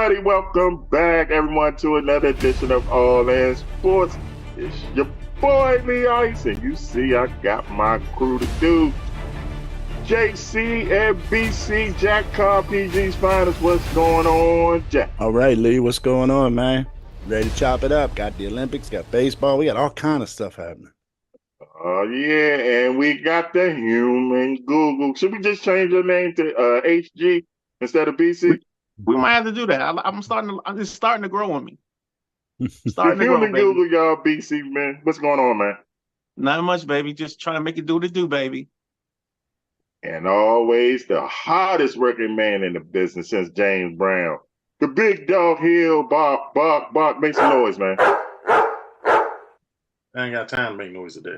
everybody. Welcome back, everyone, to another edition of All In Sports. It's your boy, Lee Ice, and you see I got my crew to do. JC and BC, Jack Carr, PG's finest. What's going on, Jack? All right, Lee, what's going on, man? Ready to chop it up? Got the Olympics, got baseball. We got all kind of stuff happening. Oh, yeah, and we got the human Google. Should we just change your name to HG instead of BC? We might have to do that. I'm it's starting to grow on me. The human Google, y'all, BC, man. What's going on, man? Not much, baby. Just trying to make it do the do, baby. And always the hottest working man in the business since James Brown. The big dog hill, bark, bark, bark. Make some noise, man. I ain't got time to make noise today.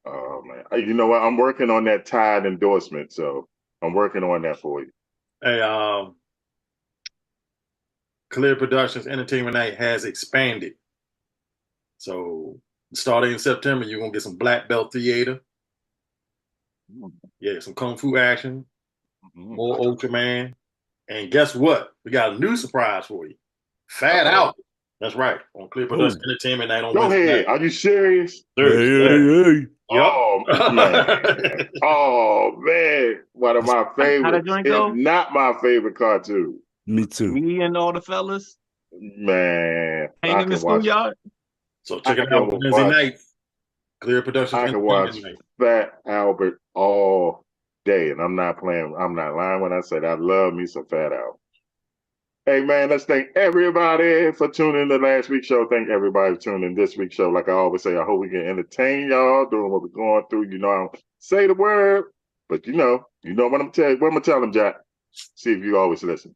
Oh, man. You know what? I'm working on that Tide endorsement, so I'm working on that for you. Hey, Clear Productions Entertainment Night has expanded. So starting in September, you're going to get some black belt theater. Yeah, some kung fu action, more Ultraman. And guess what? We got a new surprise for you. Fat Out. That's right. On Clear Productions Entertainment Night on Wednesday. Go ahead. Are you serious? Thursday. Yep. Oh, man. Oh, man. One of my favorites. If not my favorite cartoon. Me too. Me and all the fellas. Man. Ain't in the schoolyard. So check it out Wednesday night. Clear Productions. I can watch Fat Albert all day. And I'm not playing. I'm not lying when I said I love me some Fat Albert. Hey, man, let's thank everybody for tuning in to last week's show. Thank everybody for tuning in this week's show. Like I always say, I hope we can entertain y'all doing what we're going through. You know, I don't say the word, but you know what I'm telling you. What I'm going to tell them, Jack. See if you always listen.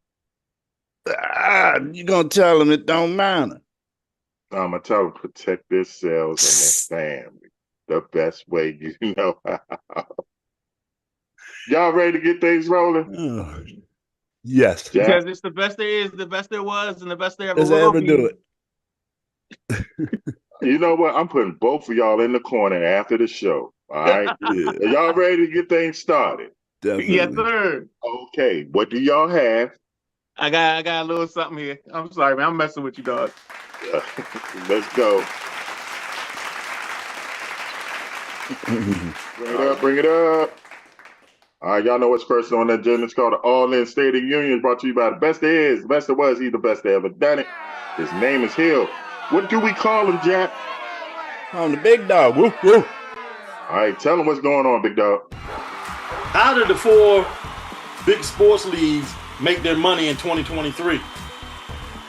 You're going to tell them it don't matter. I'm going to tell them protect themselves and their family the best way you know how. Y'all ready to get things rolling? Yes. Jack? Because it's the best there is, the best there was, and the best there ever will ever be. do it. You know what? I'm putting both of y'all in the corner after the show. All right? Yeah. Are y'all ready to get things started? Definitely. Yes, sir. Okay. What do y'all have? I got a little something here. I'm sorry, man. I'm messing with you, dog. Let's go. Bring it up. All right, y'all know what's first on the agenda. It's called the All-In State of the Union, brought to you by the best there is, the best there was, he's the best that ever done it. His name is Hill. What do we call him, Jack? I'm the big dog. Woo, woo. All right, tell him what's going on, big dog. How did the four big sports leagues make their money in 2023?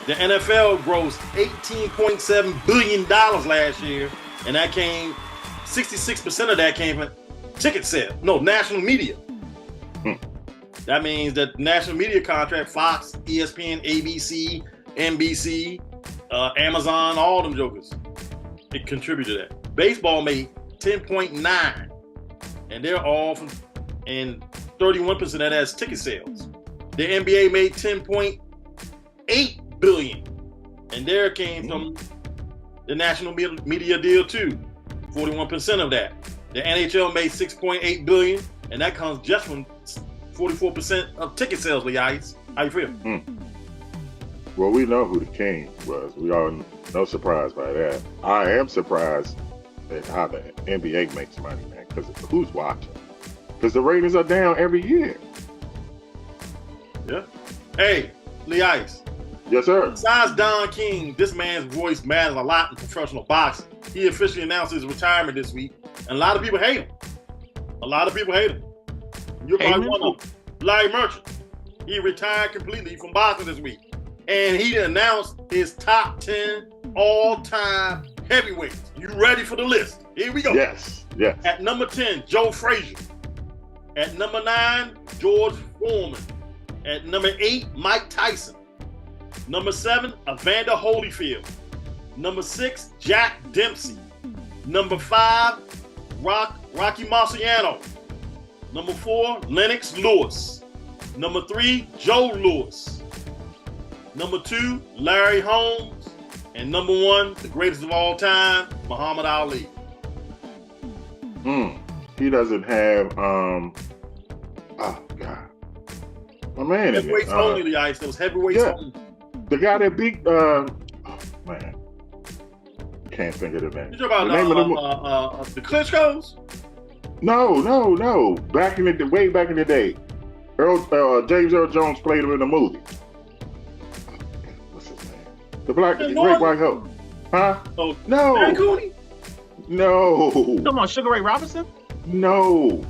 The NFL grossed $18.7 billion last year, and 66% of that came from ticket sales. No, national media. That means that national media contract, Fox, ESPN, ABC, NBC, Amazon, all them jokers, it contributed to that. Baseball made 10.9, and they're all from, and 31% of that is ticket sales. The NBA made 10.8 billion, and there came from the national media deal too, 41% of that. The NHL made 6.8 billion, and that comes just from 44% of ticket sales, Lee Ice. How you feel? Well, we know who the king was. We all no surprise by that. I am surprised at how the NBA makes money, man, because who's watching? Because the ratings are down every year. Yeah. Hey, Lee Ice. Yes, sir. Besides Don King, this man's voice matters a lot in professional boxing. He officially announced his retirement this week, and a lot of people hate him. You're probably one of them. Larry Merchant. He retired completely from boxing this week. And he announced his top 10 all-time heavyweights. You ready for the list? Here we go. Yes. At number 10, Joe Frazier. At number 9, George Foreman. At number 8, Mike Tyson. Number 7, Evander Holyfield. Number 6, Jack Dempsey. Number 5, Rocky Marciano. Number 4, Lennox Lewis. Number 3, Joe Louis. Number 2, Larry Holmes. And number 1, the greatest of all time, Muhammad Ali. He doesn't have oh God. My man in Heavyweights only, the Ice. Those heavyweights only. The guy that beat oh man, can't think of the name. You talking The name of about the Klitschko's? No. Way back in the day, James Earl Jones played him in the movie. What's his name? The great white hope. Huh? Oh, No. Barry Cooney? No. Come on, Sugar Ray Robinson? No.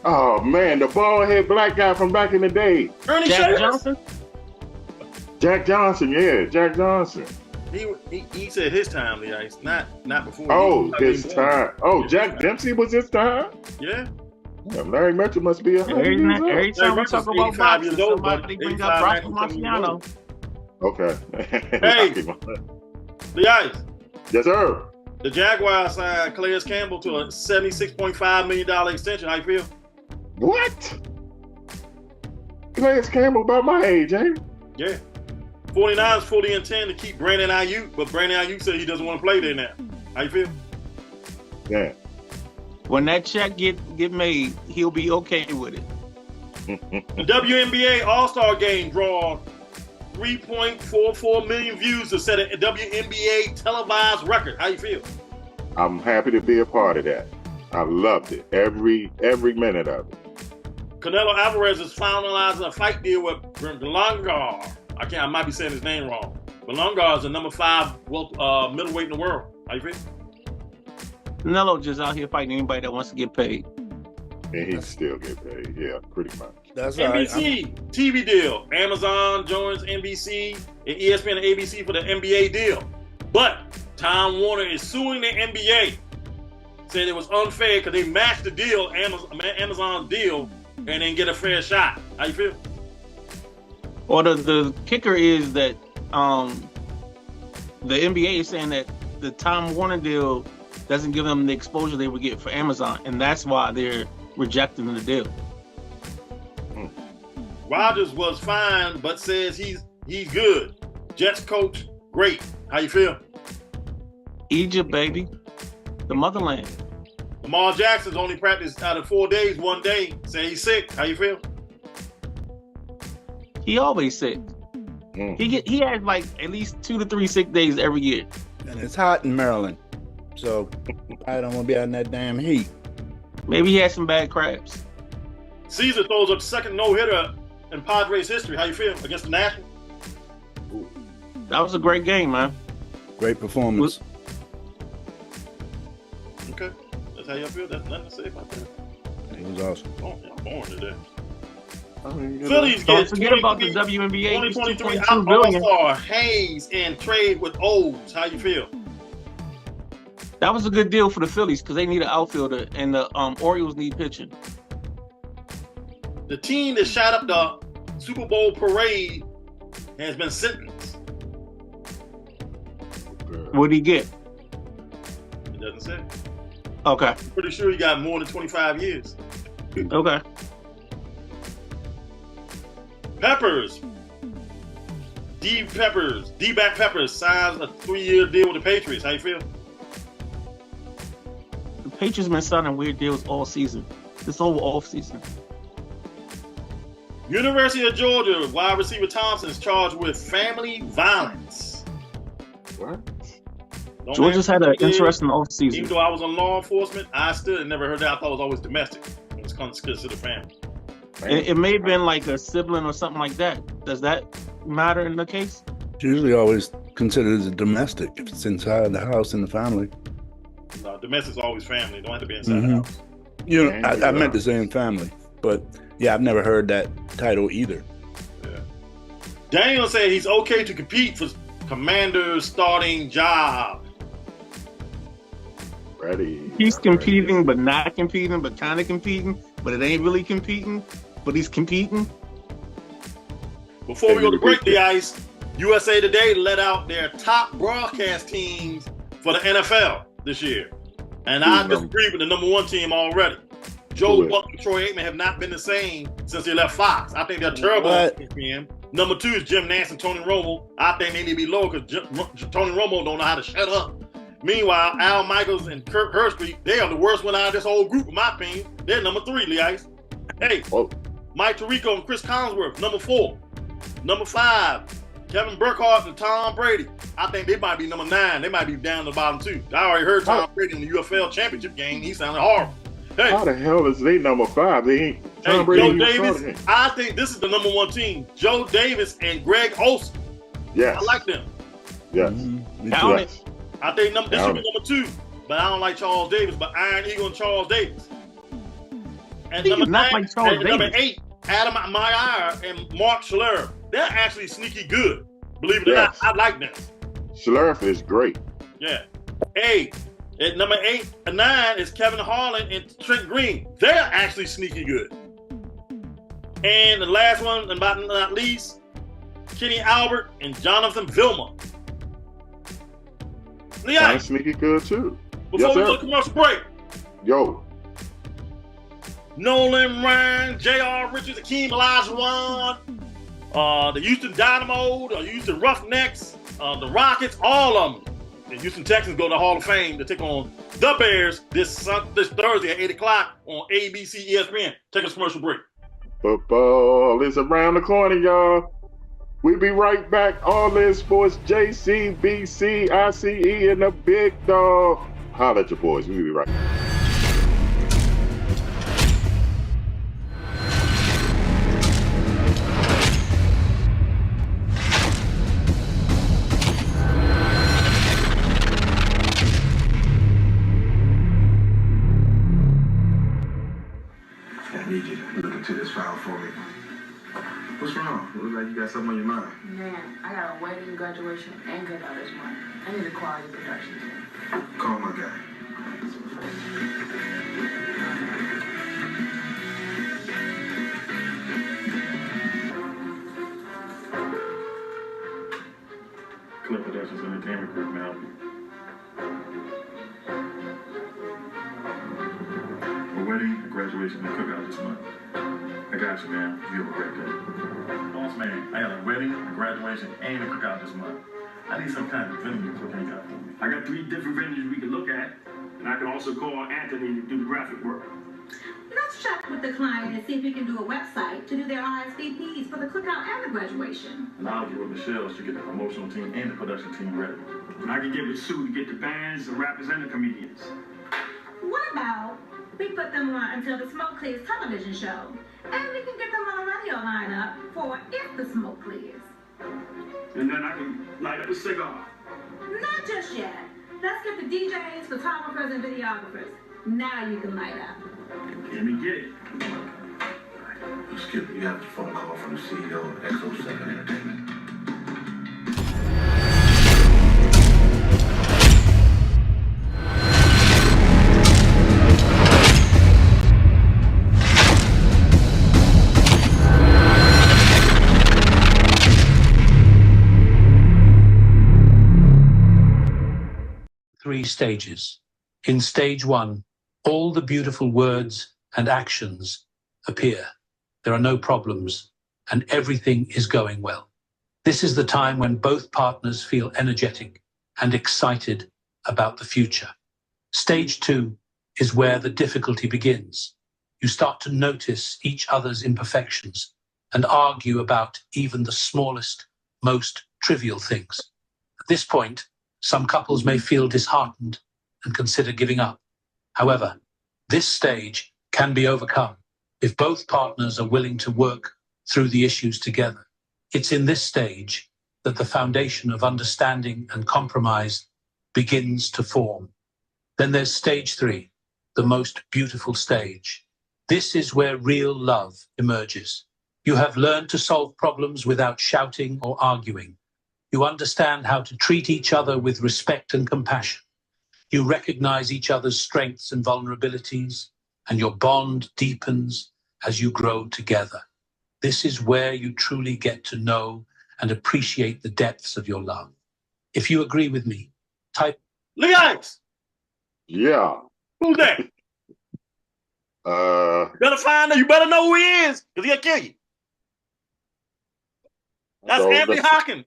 Oh man, the bald head black guy from back in the day. Ernie Jack Shavers? Johnson? Jack Johnson, yeah, Jack Johnson. He said his time, the ice, not before. Oh, his time. Oh, Jack Dempsey was his time? Yeah. Yeah, Larry Mitchell must be 100 Every years old. time we Mitchell's talk about 85 boxing, years old, somebody but bring up Rocky 85, 90 Marciano. Okay. Hey. The ice. Yes, sir. The Jaguars signed Calais Campbell to a $76.5 million extension. How you feel? What? Calais Campbell about my age, ain't he? Yeah. 49ers fully intend to keep Brandon Ayuk, but Brandon Ayuk said he doesn't want to play there now. How you feel? Yeah. When that check get made, he'll be okay with it. The WNBA All-Star Game draw 3.44 million views to set a WNBA televised record. How you feel? I'm happy to be a part of that. I loved it. Every minute of it. Canelo Alvarez is finalizing a fight deal with Belongar. I might be saying his name wrong. Belongar is the number 5 middleweight in the world. How you feel? Canelo just out here fighting anybody that wants to get paid. And he still get paid. Yeah, pretty much. That's all right. NBC TV deal. Amazon joins NBC and ESPN and ABC for the NBA deal. But Time Warner is suing the NBA, saying it was unfair because they matched the deal, Amazon's deal, and didn't get a fair shot. How you feel? Or the kicker is that the NBA is saying that the Time Warner deal doesn't give them the exposure they would get for Amazon, and that's why they're rejecting the deal. Rodgers was fine, but says he's good. Jets coach, great. How you feel? Egypt, baby. The motherland. Lamar Jackson's only practiced out of 4 days, 1 day. Say he's sick. How you feel? He always sick. He has like at least 2 to 3 sick days every year. And it's hot in Maryland, so I don't want to be out in that damn heat. Maybe he has some bad crabs. Caesar throws up the second no-hitter in Padres history. How you feel against the Nationals? That was a great game, man. Great performance. Okay, that's how y'all feel. That's nothing to say about that. It was awesome. Oh, I'm born today. Phillies Phillies Don't get forget about the WNBA. 2023 $2.2 billion. All-Star Hayes and trade with O's. How you feel? That was a good deal for the Phillies because they need an outfielder, and the Orioles need pitching. The team that shot up the Super Bowl parade has been sentenced. What'd he get? It doesn't say. Okay. I'm pretty sure he got more than 25 years. Okay. Peppers. D-back Peppers signs a 3-year deal with the Patriots. How you feel? The Patriots been signing weird deals all season. This whole off season. University of Georgia wide receiver Thompson is charged with family violence. What? Don't Georgia's ask had me an what it is. interesting off Even season. though I was on law enforcement, I still had never heard that. I thought it was always domestic. It's considered family. It may have been like a sibling or something like that. Does that matter in the case? It's usually always considered as a domestic if it's inside the house in the family. No, domestic's always family. Don't have to be inside the house. You know, I meant to say in family, but yeah, I've never heard that title either. Yeah. Daniel said he's okay to compete for Commander's starting job. Ready. He's competing, but not competing, but kind of competing, but it ain't really competing, but he's competing. Before we go to break the ice, USA Today let out their top broadcast teams for the NFL this year. And I disagree with the number 1 team already. Joe Buck and Troy Aikman have not been the same since they left Fox. I think they're terrible at ESPN. Number 2 is Jim Nantz and Tony Romo. I think they need to be lower because Tony Romo don't know how to shut up. Meanwhile, Al Michaels and Kirk Herbstreit, they are the worst one out of this whole group, in my opinion. They're number 3, Lee Ice. Hey, Mike Tirico and Chris Collinsworth, number 4. Number 5, Kevin Burkhardt and Tom Brady. I think they might be number 9. They might be down to the bottom 2. I already heard Tom Brady in the UFL championship game. He sounded horrible. Hey, How the hell is they number 5? They ain't Tom hey, Brady. Joe Davis. I think this is the number 1 team. Joe Davis and Greg Olsen. Yes. I like them. Yes. Count Yes. it. I think this should be number 2. But I don't like Charles Davis. But Iron Eagle and Charles Davis. And number 9, and number 8, Adam Meyer and Mark Schlereth. They're actually sneaky good. Believe it or not, I like them. Schlereth is great. Yeah. 8. At number 8 and 9 is Kevin Harlan and Trent Green. They're actually sneaky good. And the last one, and not least, Kenny Albert and Jonathan Vilma. Kind of sneaky good too. Before we go to commercial break, yo, Nolan Ryan, J.R. Richards, Akeem Olajuwon, the Houston Dynamo, the Houston Roughnecks, the Rockets, all of them. The Houston Texans go to the Hall of Fame to take on the Bears this Thursday at 8 o'clock on ABC ESPN. Take a commercial break. Football is around the corner, y'all. We'll be right back. All in sports, JCBC, ICE, and the big dog. Holla at your boys. We'll be right back. I need you to look into this file for me. What's wrong? It looks like you got something on your mind. Man, I got a wedding, graduation, and cookout this month. I need a quality production team. Call my guy. Clip Productions Entertainment Group now. A wedding, a graduation, and a cookout this month. I got you, man. You have a great day. Boss man, I got a wedding, a graduation, and a cookout this month. I need some kind of venue to hang out for me. I got 3 different venues we can look at, and I can also call Anthony to do the graphic work. Let's check with the client and see if we can do a website to do their RSVPs for the cookout and the graduation. And I'll get with Michelle to get the promotional team and the production team ready. And I can get with Sue to get the bands, the rappers, and the comedians. What about we put them on until the Smoke Clears television show, and we can get them on a radio lineup for If the Smoke Clears. And then I can light up a cigar. Not just yet. Let's get the DJs, photographers, and videographers. Now you can light up. Let me get it. Skip, you have a phone call from the CEO of XO7 Entertainment. Three stages. In stage 1, all the beautiful words and actions appear. There are no problems, and everything is going well. This is the time when both partners feel energetic and excited about the future. Stage 2 is where the difficulty begins. You start to notice each other's imperfections and argue about even the smallest, most trivial things. At this point, some couples may feel disheartened and consider giving up. However, this stage can be overcome if both partners are willing to work through the issues together. It's in this stage that the foundation of understanding and compromise begins to form. Then there's stage 3, the most beautiful stage. This is where real love emerges. You have learned to solve problems without shouting or arguing. You understand how to treat each other with respect and compassion. You recognize each other's strengths and vulnerabilities, and your bond deepens as you grow together. This is where you truly get to know and appreciate the depths of your love. If you agree with me, type Lee Ice. Yeah. Who's that? You better find him. You better know who he is, because he'll kill you. That's Anthony Hopkins.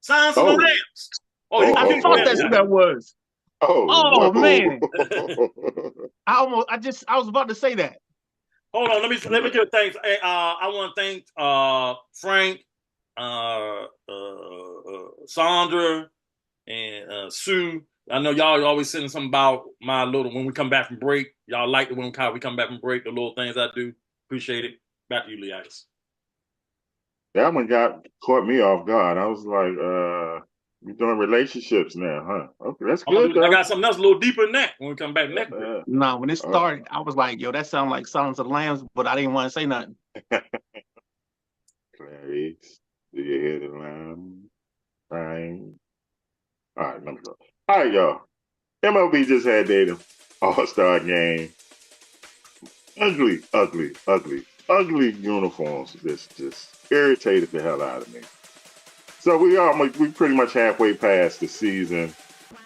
Signs of the Lambs. I thought that's who that was. Oh man. I was about to say that. Hold on, let me give thanks. I want to thank Frank Sandra, and Sue. I know y'all always saying something about my little when we come back from break. Y'all like it when we come back from break, the little things I do. Appreciate it. Back to you, Leatis. That one caught me off guard. I was like, you're doing relationships now, huh? Okay, that's good I though. got something else a little deeper than that when we come back next week. No, when it started, I was like, yo, that sounds like Silence of the Lambs, but I didn't want to say nothing. Clarice, do you hear the line? Fine. All right, let me go. All right, y'all. MLB just had their All-Star game. Ugly, ugly, ugly, ugly uniforms. Just irritated the hell out of me. So we pretty much halfway past the season.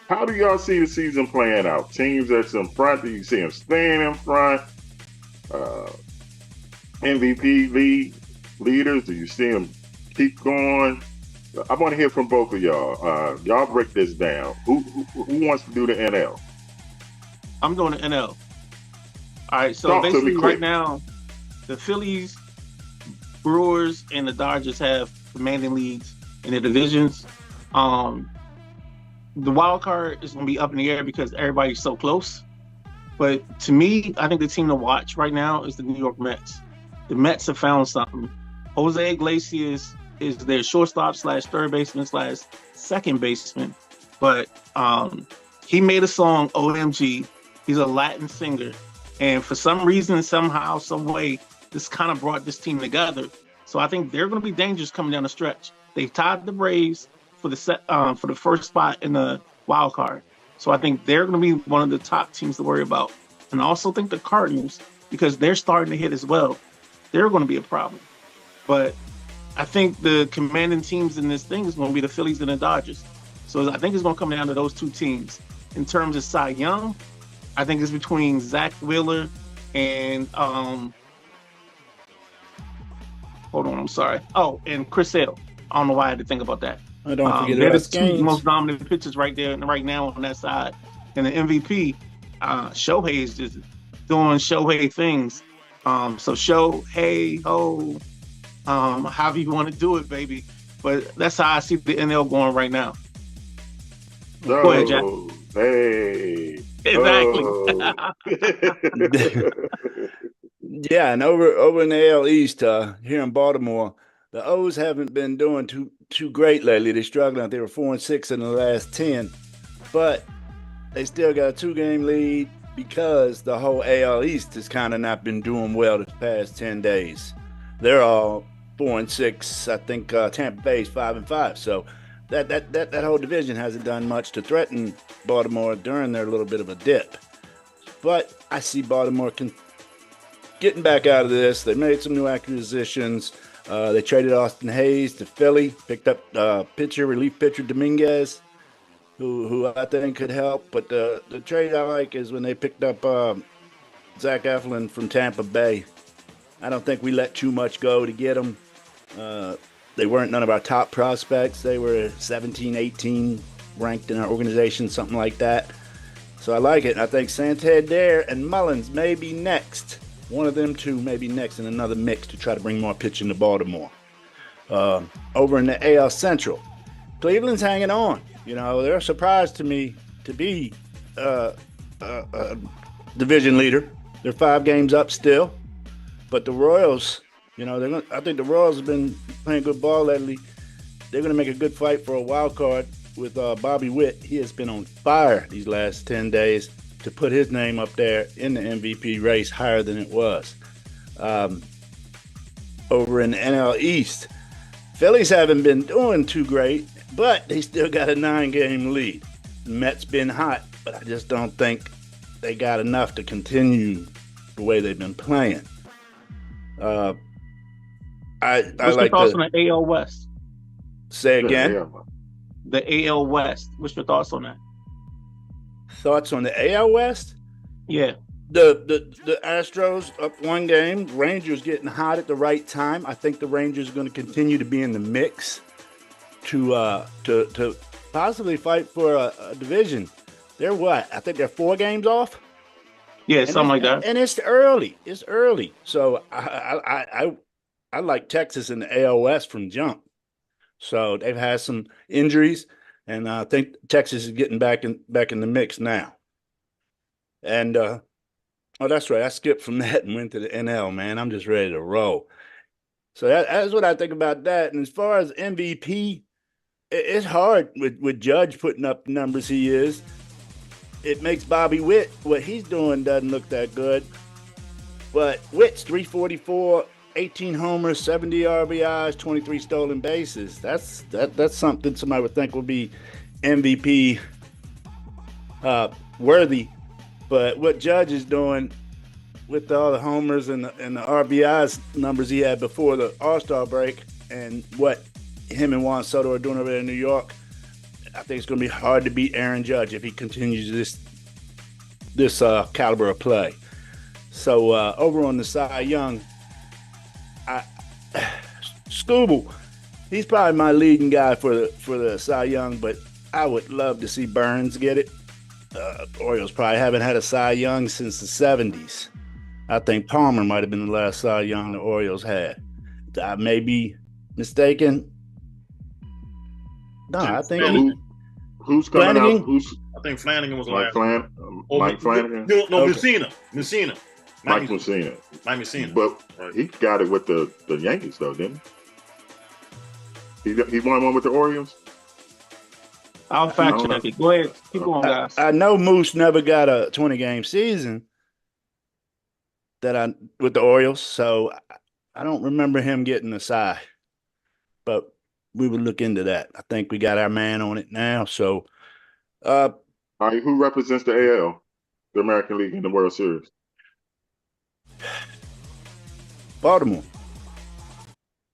How do y'all see the season playing out? Teams that's in front, do you see them staying in front? MVP leaders, do you see them keep going? I want to hear from both of y'all. Y'all break this down. Who wants to do the NL? I'm doing the NL. All right, so Talk to me basically quick. right now, the Phillies, Brewers, and the Dodgers have commanding leads in the divisions. The wild card is going to be up in the air because everybody's so close. But to me, I think the team to watch right now is the New York Mets. The Mets have found something. Jose Iglesias is their shortstop / third baseman / second baseman. But he made a song, OMG. He's a Latin singer. And for some reason, somehow, some way, this kind of brought this team together. So I think they're going to be dangerous coming down the stretch. They've tied the Braves for the first spot in the wild card. So I think they're going to be one of the top teams to worry about. And I also think the Cardinals, because they're starting to hit as well, they're going to be a problem. But I think the commanding teams in this thing is going to be the Phillies and the Dodgers. So I think it's going to come down to those two teams. In terms of Cy Young, I think it's between Zach Wheeler and and Chris Sale. I don't know why I had to think about that. Don't forget they're the Russ two Gaines. most dominant pitchers right now on that side. And the MVP, Shohei is just doing Shohei things. So Shohei, however you want to do it, baby. But that's how I see the NL going right now. So, Go ahead, Jack. Hey. Exactly. Yeah, and over in the AL East, here in Baltimore, the O's haven't been doing too great lately. They're struggling. They were 4-6 in the last 10, but they still got a 2-game lead because the whole AL East has kind of not been doing well the past 10 days. They're all 4-6. I think Tampa Bay's 5-5. So that whole division hasn't done much to threaten Baltimore during their little bit of a dip. But I see Baltimore getting back out of this. They made some new acquisitions. They traded Austin Hayes to Philly, picked up relief pitcher Dominguez, who I think could help. But the trade I like is when they picked up Zach Eflin from Tampa Bay. I don't think we let too much go to get him. They weren't none of our top prospects. They were 17, 18 ranked in our organization, something like that. So I like it. I think Santander and Mullins may be next. One of them two may be next in another mix to try to bring more pitching to Baltimore. Over in the AL Central, Cleveland's hanging on. You know, they're a surprise to me to be a division leader. They're 5 games up still. But the Royals, you know, I think the Royals have been playing good ball lately. They're going to make a good fight for a wild card with Bobby Witt. He has been on fire these last 10 days to put his name up there in the MVP race higher than it was. Over in the NL East, Phillies haven't been doing too great, but they still got a 9-game lead. The Mets been hot, but I just don't think they got enough to continue the way they've been playing. What's your thoughts on the AL West? Say again? The AL West. What's your thoughts on that? Thoughts on the AL West? Yeah. The Astros up 1 game. Rangers getting hot at the right time. I think the Rangers are going to continue to be in the mix to possibly fight for a division. They're what? I think they're 4 games off. Yeah, something like that. And it's early. It's early. So I like Texas in the AL West from jump. So they've had some injuries, and I think Texas is getting back in the mix now. And oh, that's right. I skipped from that and went to the NL, man. I'm just ready to roll. So that's what I think about that. And as far as MVP, it's hard with Judge putting up the numbers he is. It makes Bobby Witt, what he's doing doesn't look that good. But Witt's 344, 18 homers, 70 RBIs, 23 stolen bases. That's something somebody would think would be MVP worthy. But what Judge is doing with all the homers and the RBIs numbers he had before the All-Star break, and what him and Juan Soto are doing over there in New York, I think it's going to be hard to beat Aaron Judge if he continues this caliber of play. So over on the Cy Young, Scooble, he's probably my leading guy for the Cy Young, but I would love to see Burns get it. Orioles probably haven't had a Cy Young since the 70s. I think Palmer might have been the last Cy Young the Orioles had. I may be mistaken. No, I think who's coming Flanagan? out? I think Flanagan was the Mike last. Mike Flanagan? No, Okay. Messina. Mike Messina. Mike Messina. But he got it with the Yankees, though, didn't he? He won one with the Orioles? I'll fact check it. Go ahead. Keep going, guys. I know Moose never got a 20-game season with the Orioles, so I don't remember him getting a Cy. But we would look into that. I think we got our man on it now. So, all right, who represents the AL, the American League, in the World Series? Baltimore.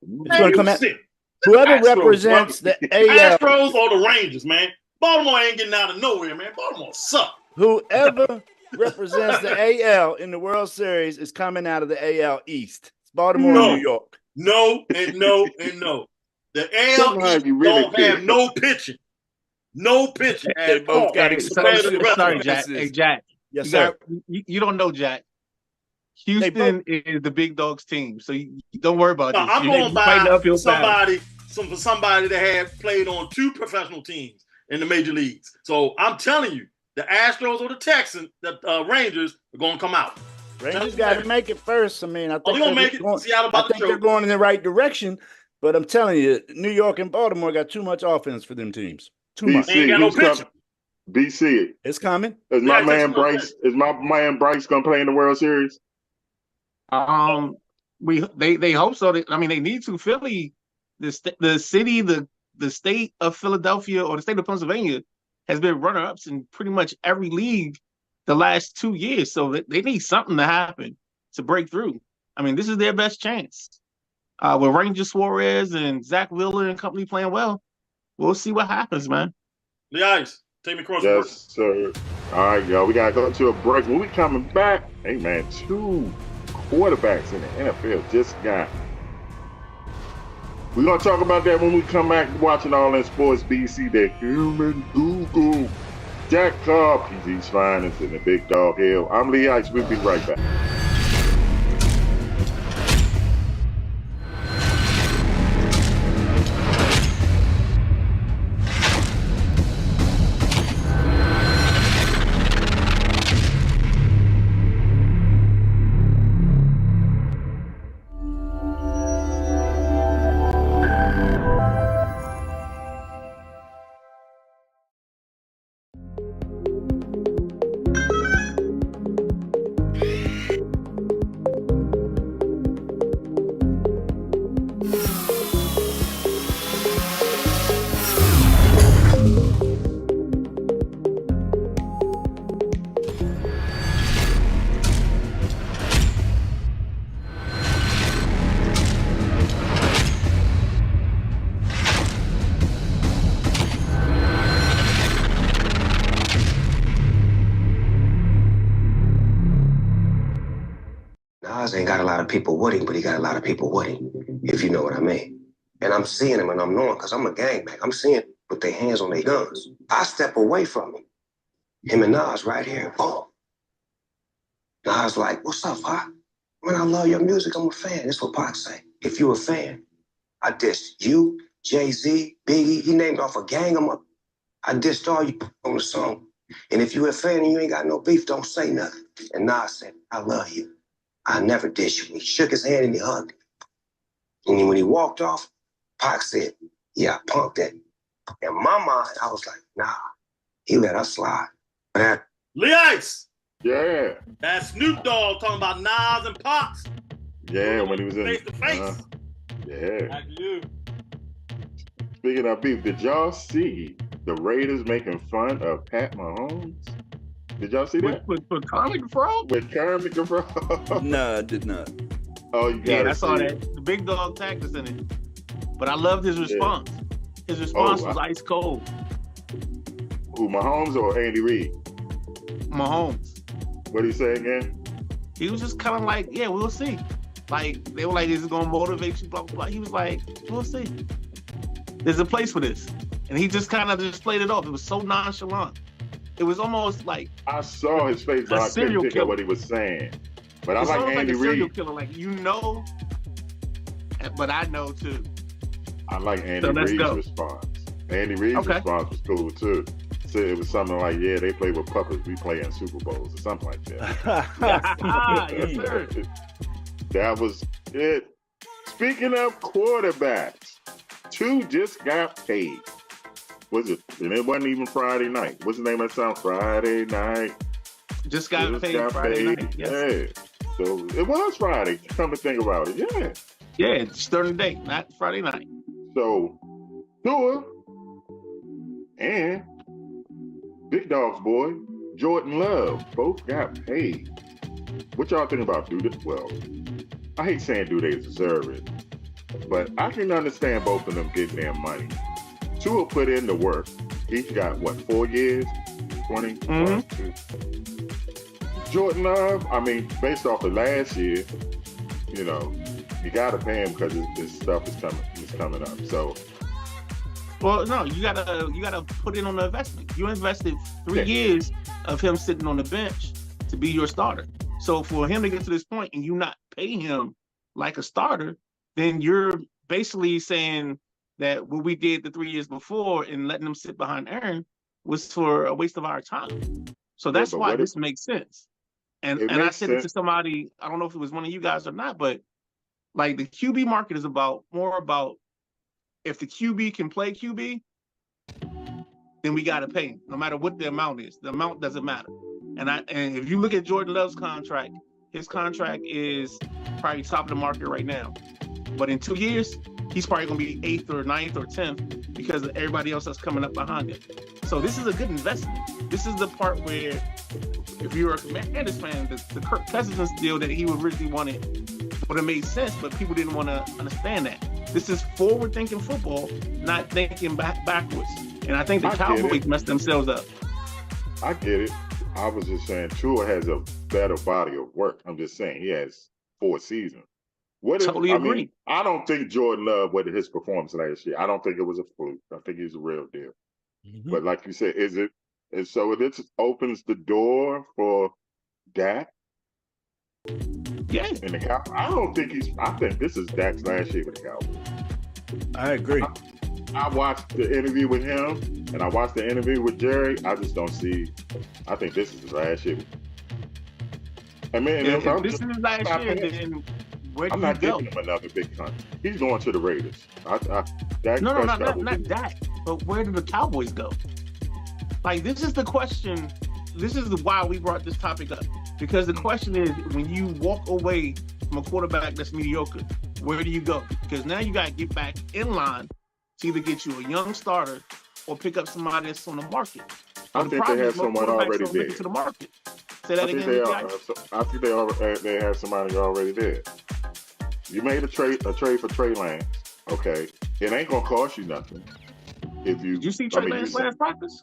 It's going to come out. Shit. Whoever Astros, represents the AL, Astros or the Rangers, man. Baltimore ain't getting out of nowhere, man. Baltimore suck. whoever represents the AL in the World Series is coming out of the AL East. It's Baltimore No. and New York. No, and no, and no. The Somehow AL East you really don't have care. no pitching. No pitching They at both all. got compared to the rest of Sorry, them. Jack. Hey, Jack. Yes, You, sir. you don't know, Jack. They Houston is the big dogs team, so you don't worry about No, this. I'm You're going fighting by uphill battle. somebody that had played on 2 professional teams in the major leagues. So I'm telling you, the Astros or the Texans, the Rangers are going to come out. Rangers got to make it first. I mean, I think they're gonna make it. Seattle about to they're choke. going in the right direction. But I'm telling you, New York and Baltimore got too much offense for them teams. Too much. They ain't got no who's coming? pitching. BC. It's coming. Is Yeah, my Texas man gonna Bryce? Is my man Bryce gonna play in the World Series? They hope so. They need to. Philly, the city, the state of Philadelphia or the state of Pennsylvania has been runner-ups in pretty much every league the last 2 years. So they need something to happen to break through. I mean, this is their best chance. With Ranger Suarez and Zach Wheeler and company playing well, we'll see what happens, man. The ice. Take me across Yes, sir. All right, y'all. We gotta go to a break. When we coming back, hey man, 2 quarterbacks in the NFL just got. We're gonna talk about that when we come back. Watching All In Sports BC, the human Google. Jack Cobb, PG's finest in the Big Dog Hill. I'm Lee Ice. We'll be right back. Nas ain't got a lot of people with him, but he got a lot of people with him, if you know what I mean. And I'm seeing him and I'm knowing, because I'm a gangbang. I'm seeing with their hands on their guns. I step away from him. Him and Nas right here, boom. Nas like, what's up, Pac? Man, I love your music. I'm a fan. That's what Pac say. If you a fan, I diss you, Jay-Z, Biggie, he named off a gang of them. I dissed all you on the song. And if you a fan and you ain't got no beef, don't say nothing. And Nas said, I love you. I never dish you. He shook his hand and he hugged him. And then when he walked off, Pac said, yeah, I punked it. In my mind, I was like, nah, he let us slide. Man. Lee Ice. Yeah. That Snoop Dogg talking about Nas and Pops. Yeah, when he was in face to face. Yeah. Back to you. Speaking of beef, did y'all see the Raiders making fun of Pat Mahomes? Did y'all see that? With Kermit the Frog? With Kermit the Frog? No, I did not. Oh, you gotta I saw see that. The big dog tagged us in it. But I loved his response. His response was ice cold. Who, Mahomes or Andy Reid? Mahomes. What did he say again? He was just kind of like, yeah, we'll see. Like, they were like, this is going to motivate you, blah, blah, blah. He was like, we'll see. There's a place for this. And he just kind of just played it off. It was so nonchalant. It was almost like... I saw his face, but I couldn't pick up what he was saying. But I like Andy Reid. Serial killer, like, you know, but I know too. I like Andy Reid's response. Andy Reid's response was cool too. So it was something like, yeah, they play with puppets, we play in Super Bowls or something like that. Yes, sir. That was it. Speaking of quarterbacks, 2 just got paid. Was it? And it wasn't even Friday night. What's the name of that song? Friday night. Just got paid Friday night. Yes. Yeah. So it was Friday. Come to think about it. Yeah. Yeah, it's during the day, not Friday night. So Tua and Big Dog's boy, Jordan Love, both got paid. What y'all think about Well, I hate saying do they deserve it, but I can understand both of them getting their money. Tua put in the work. He's got, 4 years? 20? Jordan Love, I mean, based off of last year, you got to pay him because this stuff is coming up. So, well, no, you gotta put in on the investment. You invested 3 years of him sitting on the bench to be your starter. So for him to get to this point and you not pay him like a starter, then you're basically saying that what we did the 3 years before and letting him sit behind Aaron was for a waste of our time. So that's why this makes sense. And I said it to somebody, I don't know if it was one of you guys or not, but like the QB market is more about if the QB can play QB, then we got to pay him, no matter what the amount is. The amount doesn't matter. And if you look at Jordan Love's contract, his contract is probably top of the market right now. But in 2 years, he's probably going to be 8th or 9th or 10th because of everybody else that's coming up behind him. So this is a good investment. This is the part where, if you're a Commanders fan, the Kirk Cousins deal that he originally wanted would have made sense, but people didn't want to understand that. This is forward-thinking football, not thinking backwards. And I think the Cowboys messed themselves up. I get it. I was just saying Tua has a better body of work. I'm just saying he has 4 seasons. Totally agree. I don't think Jordan Love, with his performance last year, I don't think it was a fluke. I think he's a real deal. Mm-hmm. But like you said, so this opens the door for Dak? Yeah. And I think this is Dak's last year with the Cowboys. I agree. I watched the interview with him and I watched the interview with Jerry. I just don't see. I think this is his last year. And man, if this is his last year, then where do I'm you not go? giving him another big contract. He's going to the Raiders. Not that. But where do the Cowboys go? Like, this is the question. This is why we brought this topic up. Because the question is, when you walk away from a quarterback that's mediocre, where do you go? Because now you got to get back in line to either get you a young starter or pick up somebody that's on the market. I think they have someone already there. To the market. Say that again. I think they have somebody already there. You made a trade for Trey Lance. Okay, it ain't gonna cost you nothing. Did you see Trey Lance last practice?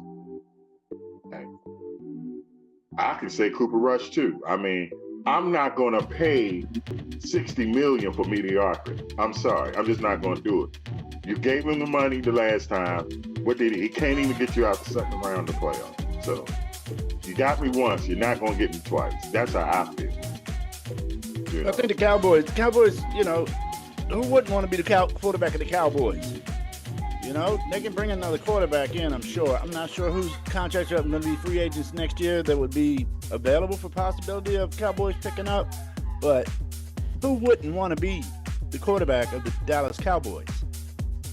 I can say Cooper Rush too. I mean, I'm not gonna pay $60 million for mediocrity. I'm sorry, I'm just not gonna do it. You gave him the money the last time. What did he? He can't even get you out the second round of the playoffs. So you got me once, you're not gonna get me twice. That's how I feel. I think the Cowboys, who wouldn't want to be the quarterback of the Cowboys? You know, they can bring another quarterback in, I'm sure. I'm not sure whose contracts are going to be free agents next year that would be available for possibility of Cowboys picking up. But who wouldn't want to be the quarterback of the Dallas Cowboys?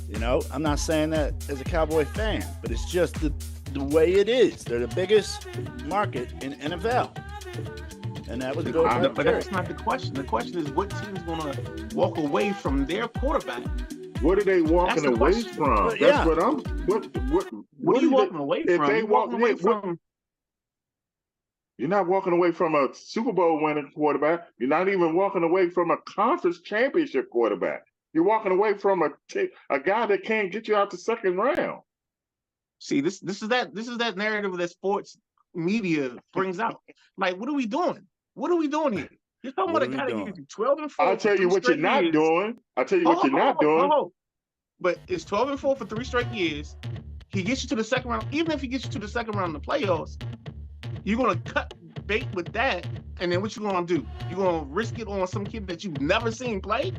You know, I'm not saying that as a Cowboy fan, but it's just the way it is. They're the biggest market in NFL. And that was built by But that's not the question. The question is what team's going to walk away from their quarterback? What are they walking away from? But, That's yeah. what I'm. What are you walking away from? If they You're walk walking away from. You're not walking away from a Super Bowl winning quarterback. You're not even walking away from a conference championship quarterback. You're walking away from a guy that can't get you out the second round. See, this is that narrative that sports media brings out. Like, what are we doing? What are we doing here? You're talking about a guy that gives you 12-4. I'll tell you what you're not doing. I'll tell you what you're not doing. But it's 12-4 for 3 straight years. He gets you to the second round. Even if he gets you to the second round of the playoffs, you're gonna cut bait with that. And then what you gonna do? You're gonna risk it on some kid that you've never seen play?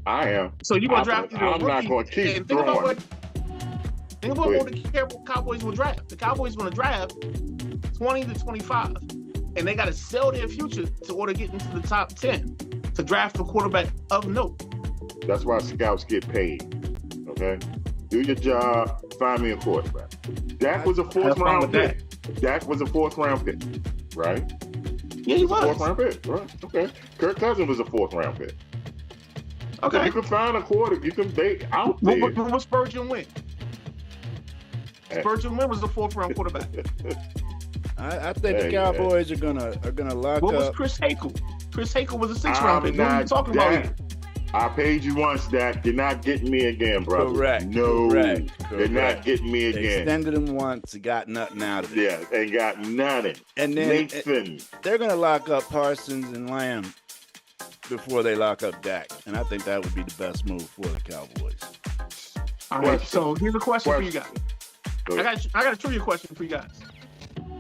I am. So you're gonna draft either a I'm not rookie. gonna keep And throwing. Think about what the Cowboys will draft. The Cowboys gonna draft 20 to 25. And they got to sell their future to order to get into the top 10 to draft a quarterback of note. That's why scouts get paid. Okay? Do your job, find me a quarterback. Dak was a fourth round pick. Dak was a fourth round pick, right? Yeah, he was. Fourth round pick, right? Okay. Kirk Cousins was a fourth round pick. Okay. So you can find a quarterback. You can make out there. What was Spurgeon Wynn? Spurgeon Wynn was a fourth round quarterback. I think the Cowboys are gonna lock up. What was Chris Hakel? Chris Hakel was a 6th round pick. What are you talking about here? I paid you once, Dak. You're not getting me again, brother. Correct. No, Correct. You're not getting me again. Extended him once, got nothing out of it. Yeah, ain't got nothing. And then Nathan. They're gonna lock up Parsons and Lamb before they lock up Dak, and I think that would be the best move for the Cowboys. All right. So here's a question for you guys. I got a trivia question for you guys.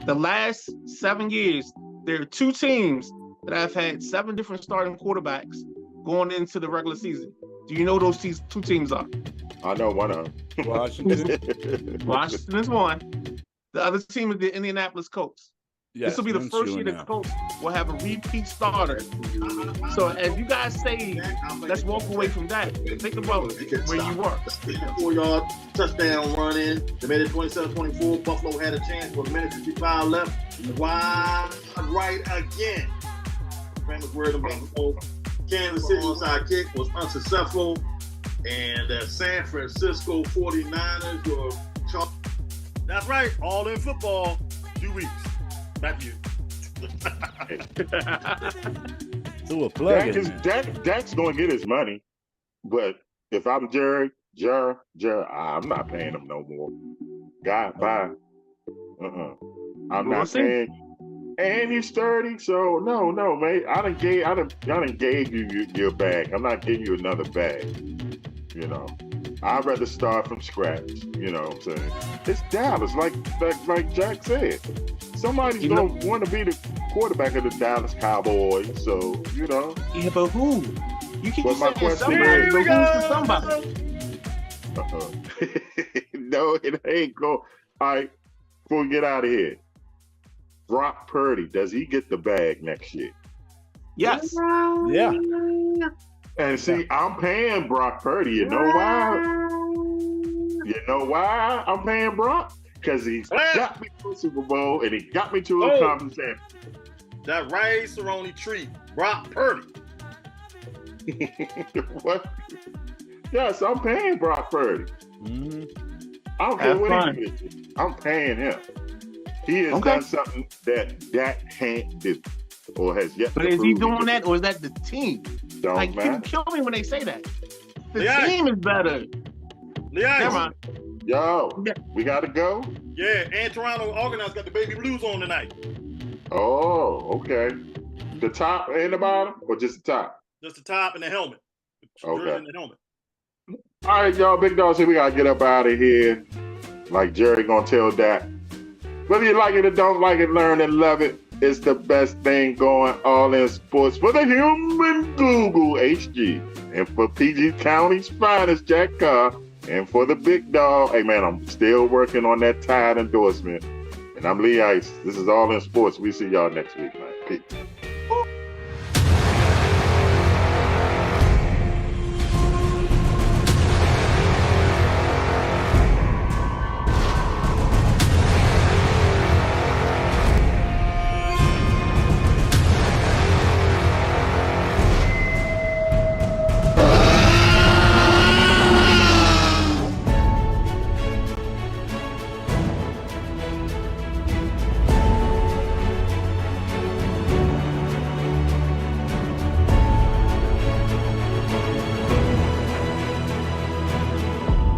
The last 7 years, there are 2 teams that have had 7 different starting quarterbacks going into the regular season. Do you know those 2 teams are? I know one of them. Washington. Washington is one. The other team is the Indianapolis Colts. Yes, this will be the first year the Colts will have a repeat starter. So as you guys say, let's walk away from that. Think about where you were. 4-yard touchdown run in. They made it 27-24. Buffalo had a chance with 1:55 left. Wide right again. Famous word of Buffalo. Kansas City sidekick was unsuccessful. And the San Francisco 49ers were chalked. That's right. All in football. 2 weeks. Not you. So a plug Dak's going to get his money. But if I'm Jerry, I'm not paying him no more. God, bye. I'm not paying. And he's 30, so no, mate. I done gave you your bag. I'm not giving you another bag. You know, I'd rather start from scratch. You know what I'm saying? It's Dallas, like Jack said. Somebody's going to want to be the quarterback of the Dallas Cowboys. So, you know. Yeah, but who? You keep saying somebody, but who's the somebody? No, it ain't go. All right, before we get out of here, Brock Purdy, does he get the bag next year? Yes. Yeah. And see, I'm paying Brock Purdy. You know why? You know why I'm paying Brock? Because he's got me to a Super Bowl and he got me to a conference championship. That Ray Cerrone tree, Brock Purdy. What? Yes, I'm paying Brock Purdy. Mm-hmm. I don't care what he did. I'm paying him. He has done something that Dak can't do or has yet to But is prove he doing that or is that the team? Don't people kill me when they say that. The team is better. Never mind. Yo, we got to go? Yeah, and Toronto Organized got the baby blues on tonight. Oh, okay. The top and the bottom or just the top? Just the top and the helmet. Okay. And the helmet. All right, y'all, big dogs here. We got to get up out of here. Like Jerry going to tell Dak. Whether you like it or don't like it, learn and love it. It's the best thing going all in sports for the human Google HG. And for PG County's finest, Jack Carr, And for the big dog, hey man, I'm still working on that Tide endorsement. And I'm Lee Ice. This is All in Sports. We see y'all next week, man. Peace.